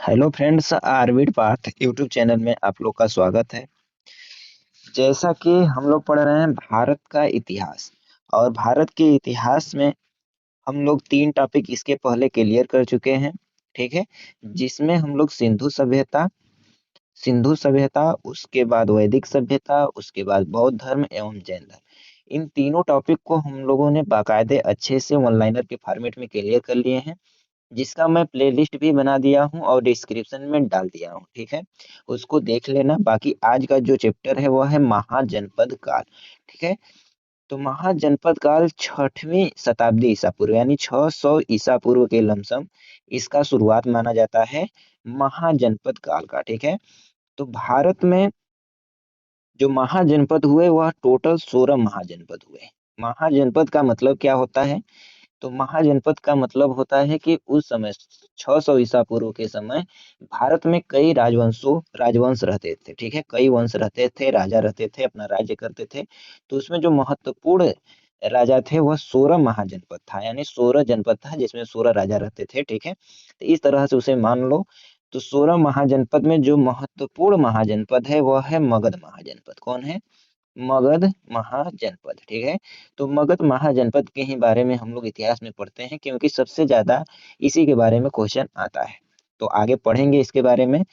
Hello friends, आरविड पाथ YouTube channel में आप लोग का स्वागत है। जैसा कि हम लोग पढ़ रहे हैं भारत का इतिहास, और भारत के इतिहास में हम लोग 3 टॉपिक इसके पहले क्लियर कर चुके हैं। ठीक है, जिसमें हम लोग सिंधु सभ्यता, उसके बाद वैदिक सभ्यता, उसके बाद बौद्ध धर्म एवं जैन धर्म, इन तीनों टॉपिक को हम लोगों ने बाकायदे अच्छे से वन लाइनर के फॉर्मेट में क्लियर कर लिए हैं, जिसका मैं प्लेलिस्ट भी बना दिया हूँ और डिस्क्रिप्शन में डाल दिया हूँ। ठीक है, उसको देख लेना। बाकी आज का जो चैप्टर है वह है महाजनपद काल। ठीक है, तो महाजनपद काल 6वीं शताब्दी ईसा पूर्व यानी 600 ईसा पूर्व के लमसम इसका शुरुआत माना जाता है महाजनपद काल का। ठीक है, तो भारत में जो महाजनपद हुए वह टोटल 16 महाजनपद हुए। महाजनपद का मतलब क्या होता है? तो महाजनपद का मतलब होता है कि उस समय 600 ईसा पूर्व के समय भारत में कई राजवंश रहते थे। ठीक है, कई वंश रहते थे, राजा रहते थे, अपना राज्य करते थे। तो उसमें जो महत्वपूर्ण राजा थे वह 16 महाजनपद था, यानी 16 जनपद था जिसमें 16 राजा रहते थे। ठीक है, तो इस तरह से उसे मान लो। तो 16 महाजनपद में जो महत्वपूर्ण महाजनपद है वह है मगध महाजनपद। कौन है? मगध महाजनपद। ठीक है, तो मगध महाजनपद के ही बारे में हम लोग इतिहास में पढ़ते हैं, क्योंकि सबसे ज्यादा इसी के बारे में क्वेश्चन आता है। तो आगे पढ़ेंगे इसके बारे में।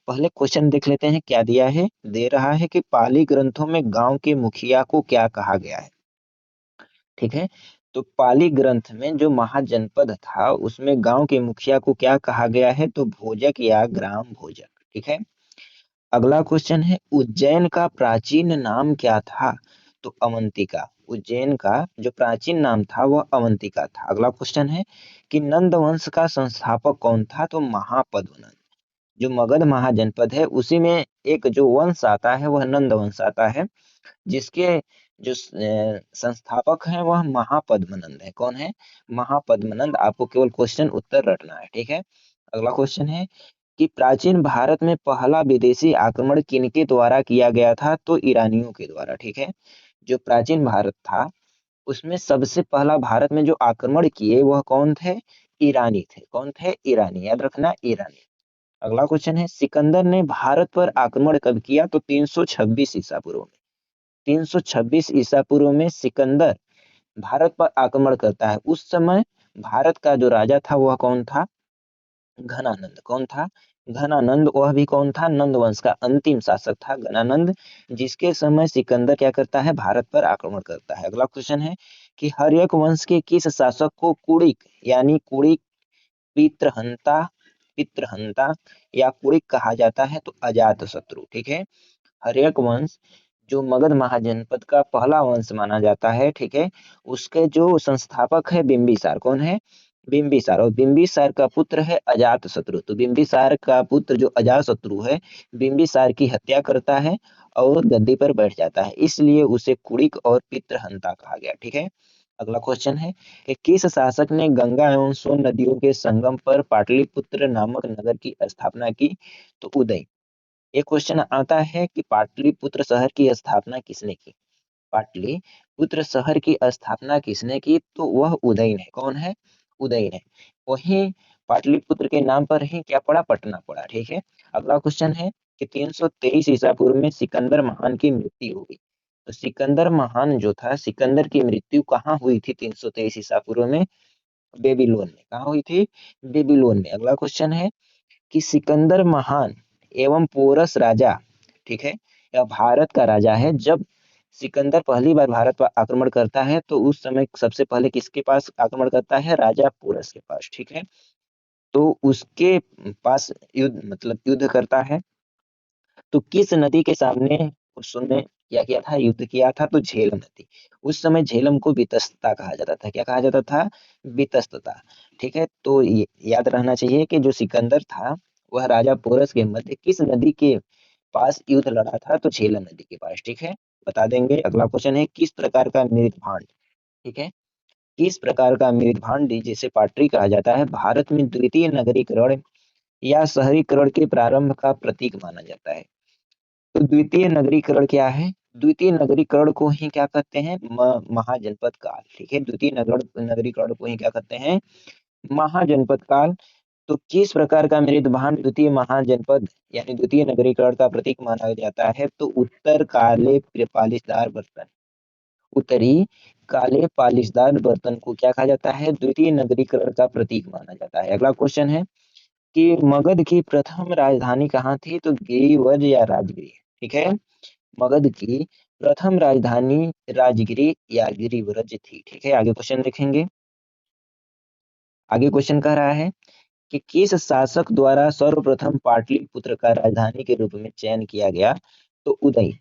पहले क्वेश्चन देख लेते हैं क्या दिया है। दे रहा है कि पाली ग्रंथों में गांव के मुखिया को क्या कहा गया है। ठीक है, तो पाली ग्रंथ में जो महाजनपद था उसमें गांव के मुखिया को क्या कहा गया है? तो भोजक या ग्राम भोजक। ठीक है, अगला क्वेश्चन है उज्जैन का प्राचीन नाम क्या था? तो अवंतिका। उज्जैन का जो प्राचीन नाम था वह अवंतिका था। अगला क्वेश्चन है कि नंद वंश का संस्थापक कौन था? तो महापद्मनंद। जो मगध महाजनपद है उसी में एक जो वंश आता है वह नंद वंश आता है, जिसके जो संस्थापक हैं वह महापद्मनंद है। कौन है? महापद्मनंद। आपको केवल क्वेश्चन उत्तर रटना है। ठीक है, अगला क्वेश्चन है कि प्राचीन भारत में पहला विदेशी आक्रमण किनके द्वारा किया गया था? तो ईरानियों के द्वारा। ठीक है, जो प्राचीन भारत था उसमें सबसे पहला भारत में जो आक्रमण किए वह कौन थे? ईरानी थे। कौन थे? ईरानी। याद रखना, ईरानी। अगला क्वेश्चन है सिकंदर ने भारत पर आक्रमण कब किया? तो 326 ईसा पूर्व में। 326 ईसा पूर्व में सिकंदर भारत पर आक्रमण करता है। उस समय भारत का जो राजा था वह कौन था? घनानंद। कौन था? घनानंद। वह भी कौन था? नंद वंश का अंतिम शासक था घनानंद, जिसके समय सिकंदर क्या करता है? भारत पर आक्रमण करता है। अगला क्वेश्चन है कि हर्यक वंश के किस शासक को कुड़िक यानी कुड़िक पितृहंता पितृहंता या कुड़िक कहा जाता है? तो अजात शत्रु। ठीक है, हर्यक वंश जो मगध महाजनपद का पहला वंश माना जाता है। ठीक है, उसके जो संस्थापक है बिंबिसार। कौन है? बिंबिसार। और बिंबिसार का पुत्र है अजात शत्रु। तो बिंबिसार का पुत्र जो अजात शत्रु है बिंबिसार की हत्या करता है और गद्दी पर बैठ जाता है, इसलिए उसे कुड़िक और पितृहंता कहा गया। ठीक है, अगला क्वेश्चन है कि किस शासक ने गंगा एवं सोन नदियों के संगम पर पाटलिपुत्र नामक नगर की स्थापना की? तो उदय। एक क्वेश्चन आता है कि पाटलिपुत्र शहर की स्थापना किसने की? पाटलिपुत्र शहर की स्थापना किसने की? तो वह उदयन है। कौन है? उदयन है। वहीं पाटलिपुत्र के नाम पर ही क्या पड़ा? पटना पड़ा। ठीक है, अगला क्वेश्चन है कि 323 ईसा पूर्व में सिकंदर महान की मृत्यु हुई। तो सिकंदर महान जो था, सिकंदर की मृत्यु कहाँ हुई थी? 323 ईसा पूर्व में बेबीलोन में। कहाँ हुई थी? बेबीलोन में। अगला क्वेश्चन है कि सिकंदर महान एवं पोरस राजा, ठीक है, या भारत का राजा है। जब सिकंदर पहली बार भारत पर आक्रमण करता है तो उस समय सबसे पहले किसके पास आक्रमण करता है? राजा पोरस के पास। ठीक है, तो उसके पास युद्ध करता है। तो किस नदी के सामने उसने क्या किया था? युद्ध किया था। तो झेलम नदी। उस समय झेलम को वितस्तता कहा जाता था। क्या कहा जाता था? वितस्तता। ठीक है, तो याद रहना चाहिए कि जो सिकंदर था वह राजा पोरस के मध्य किस नदी के पास युद्ध लड़ा था? तो झेलम नदी के पास। ठीक है, बता देंगे। अगला क्वेश्चन है किस प्रकार का मृत भांड, ठीक है, किस प्रकार का मृत भांड जिसे पाटरी कहा जाता है भारत में द्वितीय नगरीकरण या शहरीकरण के प्रारंभ का प्रतीक माना जाता है? तो द्वितीय नगरीकरण क्या है? द्वितीय नगरीकरण को ही क्या कहते हैं? महाजनपद काल। ठीक है, द्वितीय नगरीकरण को ही क्या कहते हैं? महाजनपद काल। तो किस प्रकार का मृदभांड द्वितीय महाजनपद यानी द्वितीय नगरीकरण का प्रतीक माना जाता है? तो उत्तर काले पालिशदार बर्तन, उत्तरी काले पालिशदार बर्तन को क्या कहा जाता है? द्वितीय नगरीकरण का प्रतीक माना जाता है। अगला क्वेश्चन है कि मगध की प्रथम राजधानी कहाँ थी? तो गिरिव्रज या राजगृह। ठीक है, मगध की प्रथम राजधानी राजगिरी या गिरिव्रज थी। ठीक है, आगे क्वेश्चन देखेंगे। आगे क्वेश्चन कह रहा है कि किस शासक द्वारा सर्वप्रथम पाटलिपुत्र का राजधानी के रूप में चयन किया गया? तो उदय।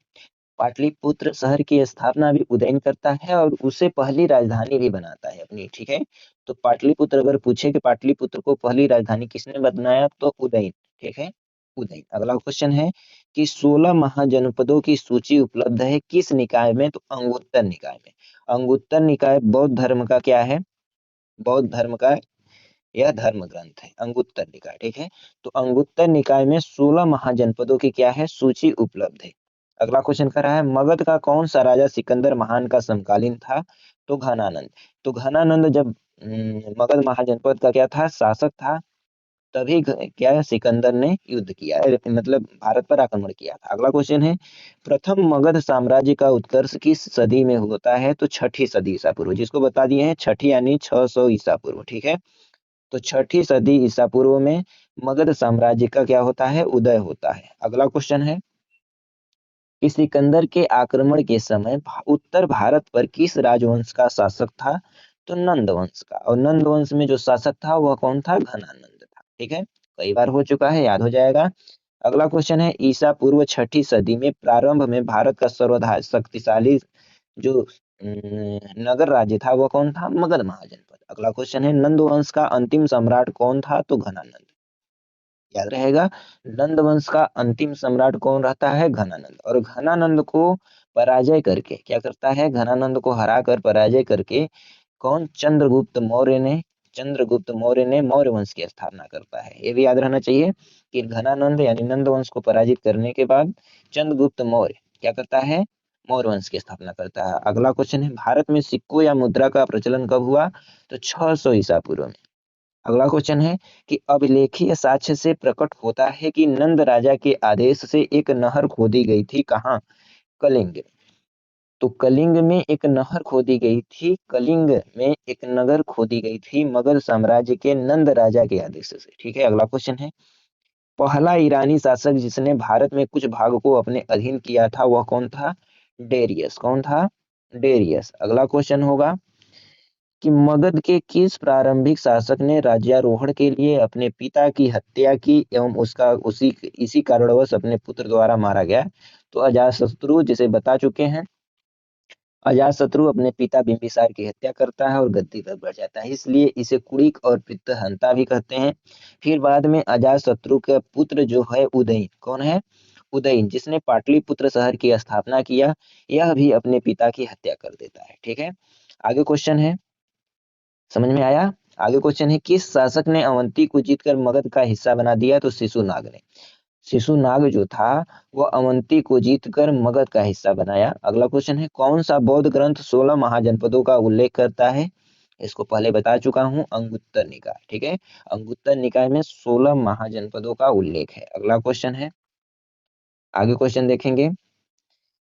पाटलिपुत्र शहर की स्थापना भी उदयन करता है और उसे पहली राजधानी भी बनाता है अपनी। ठीक है, तो पाटलिपुत्र अगर पूछे कि पाटलिपुत्र को पहली राजधानी किसने बनाया? तो उदयन। ठीक है, उदयन। अगला क्वेश्चन है कि 16 महाजनपदों की सूची उपलब्ध है किस निकाय में? तो अंगुत्तर निकाय में। अंगुत्तर निकाय बौद्ध धर्म का क्या है? बौद्ध धर्म का यह धर्म ग्रंथ है अंगुत्तर निकाय। ठीक है, तो अंगुत्तर निकाय में 16 महाजनपदों की क्या है? सूची उपलब्ध है। अगला क्वेश्चन कर रहा है मगध का कौन सा राजा सिकंदर महान का समकालीन था? तो घनानंद। तो घनानंद जब मगध महाजनपद का क्या था? शासक था, तभी क्या है? सिकंदर ने युद्ध किया, मतलब भारत पर आक्रमण किया था। अगला क्वेश्चन है प्रथम मगध साम्राज्य का उत्कर्ष किस सदी में होता है? तो छठी सदी ईसा पूर्व, जिसको बता दिए हैं छठी यानी 600 ईसा पूर्व। ठीक है, तो छठी सदी ईसा पूर्व में मगध साम्राज्य का क्या होता है? उदय होता है। अगला क्वेश्चन है कि सिकंदर के आक्रमण के समय उत्तर भारत पर किस राजवंश का शासक था? तो नंद वंश का। और नंद वंश में जो शासक था वह कौन था? घनानंद था। ठीक है, कई बार हो चुका है, याद हो जाएगा। अगला क्वेश्चन है ईसा पूर्व छठी सदी में प्रारंभ में भारत का सर्वाधिक शक्तिशाली जो नगर राज्य था वह कौन था? मगध महाजनपद। अगला क्वेश्चन है नंद वंश का अंतिम सम्राट कौन था? तो घनानंद। याद रहेगा, नंद वंश का अंतिम सम्राट कौन रहता है? घनानंद। और घनानंद को पराजय करके क्या करता है? घनानंद को हराकर पराजय करके कौन? चंद्रगुप्त मौर्य ने मौर्य वंश की स्थापना करता है। ये भी याद रहना चाहिए कि घनानंद यानी नंद वंश को पराजित करने के बाद चंद्रगुप्त मौर्य क्या करता है? मौर्य वंश की स्थापना करता है। अगला क्वेश्चन है भारत में सिक्कों या मुद्रा का प्रचलन कब हुआ? तो 600 ईसा पूर्व में। अगला क्वेश्चन है कि अभिलेखीय साक्ष्य से प्रकट होता है कि नंद राजा के आदेश से एक नहर खोदी गई थी। कहाँ? कलिंग। तो कलिंग में एक नहर खोदी गई थी, कलिंग में एक नगर खोदी गई थी मगध साम्राज्य के नंद राजा के आदेश से। ठीक है, अगला क्वेश्चन है पहला ईरानी शासक जिसने भारत में कुछ भाग को अपने अधीन किया था वह कौन था? डेरियस। कौन था? डेरियस। अगला क्वेश्चन होगा कि मगध के किस प्रारंभिक शासक ने राज्यारोहण के लिए अपने पिता की हत्या की एवं उसका उसी इसी कारणवश अपने पुत्र द्वारा मारा गया? तो अजातशत्रु, जिसे बता चुके हैं। अजातशत्रु अपने पिता बिंबिसार की हत्या करता है और गद्दी पर बैठ जाता है, इसलिए इसे कुड़िक और पित्तहंता भी कहते हैं। फिर बाद में अजातशत्रु का पुत्र जो है उदयन, कौन है? उदयन, जिसने पाटलिपुत्र शहर की स्थापना किया, यह भी अपने पिता की हत्या कर देता है। ठीक है, आगे क्वेश्चन है, समझ में आया? आगे क्वेश्चन है किस शासक ने अवंती को जीतकर मगध का हिस्सा बना दिया? तो शिशुनाग ने। शिशुनाग जो था वह अवंती को जीतकर मगध का हिस्सा बनाया। अगला क्वेश्चन है कौन सा बौद्ध ग्रंथ 16 महाजनपदों का उल्लेख करता है? इसको पहले बता चुका हूं, अंगुत्तर निकाय। ठीक है, अंगुत्तर निकाय में 16 महाजनपदों का उल्लेख है। अगला क्वेश्चन है, आगे क्वेश्चन देखेंगे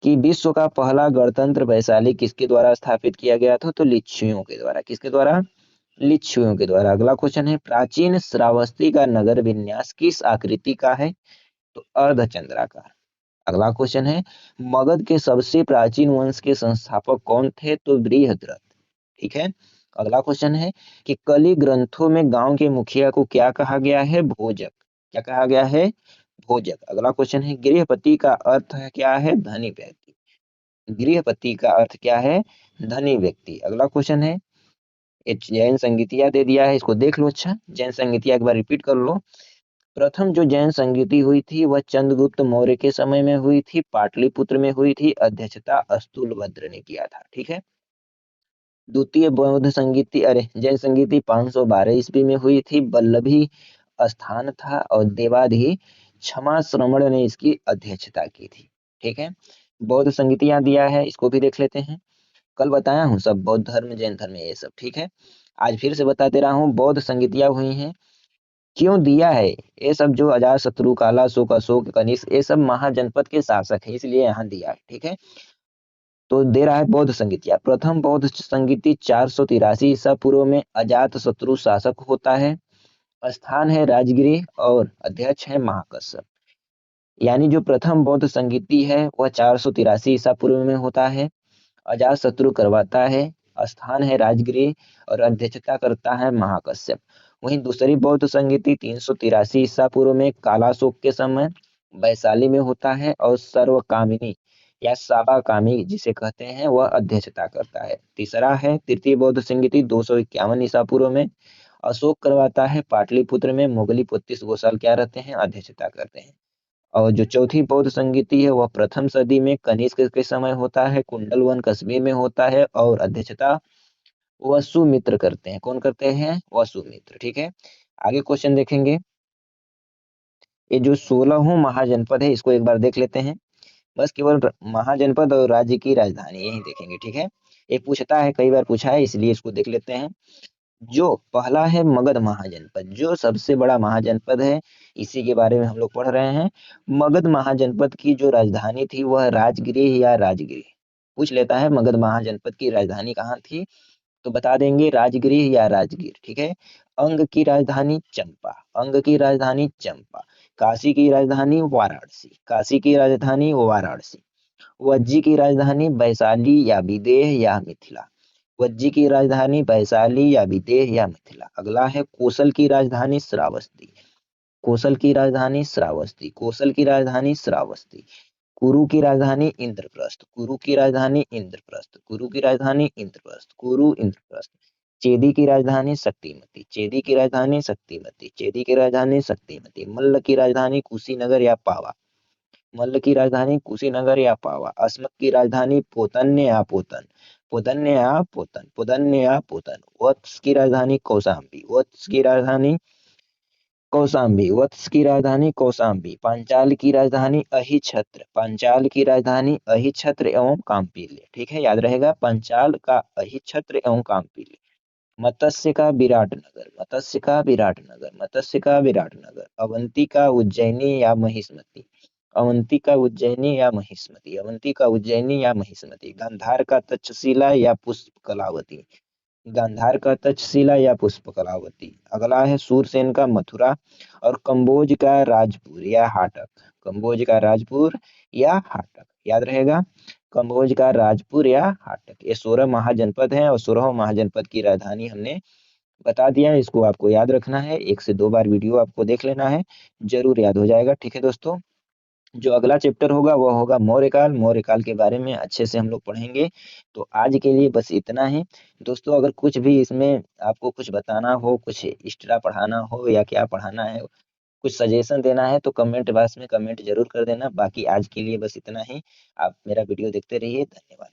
कि विश्व का पहला गणतंत्र वैशाली किसके द्वारा स्थापित किया गया था? तो लिच्छवियों के द्वारा। किसके द्वारा? लिच्छवियों के द्वारा। अगला क्वेश्चन है प्राचीन श्रावस्ती का नगर विन्यास किस आकृति का है? तो अर्धचंद्राकार। अगला क्वेश्चन है मगध के सबसे प्राचीन वंश के संस्थापक कौन थे? तो बृहद्रथ। ठीक है, अगला क्वेश्चन है कि कलि ग्रंथों में गांव के मुखिया को क्या कहा गया है? भोजक। क्या कहा गया है? भोजक। अगला क्वेश्चन है गृहपति का अर्थ है क्या है? धनी व्यक्ति। गृहपति का अर्थ क्या है? धनी व्यक्ति। अगला क्वेश्चन है जैन संगीतिया दे दिया है, इसको देख लो। अच्छा, जैन संगीतिया एक बार रिपीट कर लो। प्रथम जो जैन संगीति हुई थी वह चंद्रगुप्त मौर्य के समय में हुई थी, पाटलिपुत्र में हुई थी, अध्यक्षता अस्तुलभद्र ने किया था। ठीक है, द्वितीय बौद्ध संगीति जैन संगीति 512 ईस्वी में हुई थी, वल्लभी स्थान था और देवाधि क्षमा श्रमण ने इसकी अध्यक्षता की थी। ठीक है, बौद्ध संगीतियां दिया है, इसको भी देख लेते हैं। कल बताया हूँ सब, बौद्ध धर्म, जैन धर्म, ये सब। ठीक है, आज फिर से बताते रहा हूँ, बौद्ध संगीतियां हुई हैं क्यों दिया है? ये सब जो अजातशत्रु, कालाशोक, अशोक, कनिष्क, ये सब महाजनपद के शासक है, इसलिए यहाँ दिया है। ठीक है, तो दे रहा है बौद्ध संगीतिया। प्रथम बौद्ध संगीति 483 ईसा पूर्व में अजात शत्रु शासक होता है। स्थान है राजगिरी और अध्यक्ष है महाकश्यप। यानी जो प्रथम बौद्ध संगीति है वह 483 ईसा पूर्व में होता है। अजात शत्रु करवाता है। स्थान है राजगिरी और अध्यक्षता करता है महाकश्यप। वहीं दूसरी बौद्ध संगीति 383 ईसा पूर्व में कालाशोक के समय वैशाली में होता है और सर्वकामिनी या साबाकामी जिसे कहते हैं वह अध्यक्षता करता है। तीसरा है तृतीय बौद्ध संगीति 251 ईसा पूर्व में अशोक करवाता है। पाटलिपुत्र में मुगली 32 गोसाल क्या रहते हैं? अध्यक्षता करते हैं। और जो चौथी बौद्ध संगीति है वह प्रथम सदी में कनिष्क के समय होता है। कुंडलवन कश्मीर में होता है और अध्यक्षता वसुमित्र करते हैं। कौन करते हैं? वसुमित्र। ठीक है, आगे क्वेश्चन देखेंगे। ये जो 16वां महाजनपद है इसको एक बार देख लेते हैं। बस केवल महाजनपद और राज्य की राजधानी यही देखेंगे। ठीक है, ये पूछता है, कई बार पूछा है, इसलिए इसको देख लेते हैं। जो पहला है मगध महाजनपद, जो सबसे बड़ा महाजनपद है, इसी के बारे में हम लोग पढ़ रहे हैं। मगध महाजनपद की जो राजधानी थी वह राजगिरी या राजगिरी। पूछ लेता है मगध महाजनपद की राजधानी कहाँ थी, तो बता देंगे राजगिरी या राजगीर। ठीक है, अंग की राजधानी चंपा, अंग की राजधानी चंपा। काशी की राजधानी वाराणसी, काशी की राजधानी वाराणसी। वज्जी की राजधानी वैशाली या विदेह या मिथिला, वज्जी की राजधानी वैशाली या विदेह या मिथिला। अगला है कोसल की राजधानी श्रावस्ती, कोसल की राजधानी श्रावस्ती, कोसल की राजधानी श्रावस्ती। कुरु की राजधानी इंद्रप्रस्थ, कुरु की राजधानी इंद्रप्रस्थ, कुरु की राजधानी इंद्रप्रस्थ, कुरु इंद्रप्रस्थ। चेदी की राजधानी शक्तिमती, चेदी की राजधानी शक्तिमती, चेदी की राजधानी शक्तिमती। मल्ल की राजधानी कुशीनगर या पावा, मल्ल की राजधानी कुशीनगर या पावा। अस्मक की राजधानी पोतन्य या पोतन, पोतन्य या पोतन, पोतन्य या पोतन। वत्स की राजधानी कौशाम्बी, वत्स की राजधानी कौशाम्बी, वत्स की राजधानी कौशाम्बी। पांचाल की राजधानी अहिछत्र, पांचाल की राजधानी अहिछत्र एवं काम्पिल्य। ठीक है, याद रहेगा, पंचाल का अहिछत्र एवं काम्पिल्य। मत्स्य का विराटनगर, मत्स्य का विराटनगर, मत्स्य का विराटनगर। अवंती का उज्जैनी या महिष्मती, अवंती का उज्जैनी या महिष्मती, अवंती का उज्जैनी या महिष्मती। गांधार का तक्षशिला या पुष्प कलावती, गांधार का तक्षशिला या पुष्प कलावती। अगला है सूरसेन का मथुरा और कंबोज का राजपुर या हाटक, कंबोज का राजपुर या हाटक। याद रहेगा, कंबोज का राजपुर या हाटक। ये 16 महाजनपद हैं और 16 महाजनपद की राजधानी हमने बता दिया है। इसको आपको याद रखना है, 1 से 2 बार वीडियो आपको देख लेना है, जरूर याद हो जाएगा। ठीक है दोस्तों, जो अगला चैप्टर होगा वह होगा मौर्यकाल, मौर्यकाल के बारे में अच्छे से हम लोग पढ़ेंगे। तो आज के लिए बस इतना ही दोस्तों। अगर कुछ भी इसमें आपको कुछ बताना हो, कुछ एक्स्ट्रा पढ़ाना हो या क्या पढ़ाना है, कुछ सजेशन देना है, तो कमेंट बॉक्स में कमेंट जरूर कर देना। बाकी आज के लिए बस इतना ही। आप मेरा वीडियो देखते रहिए। धन्यवाद।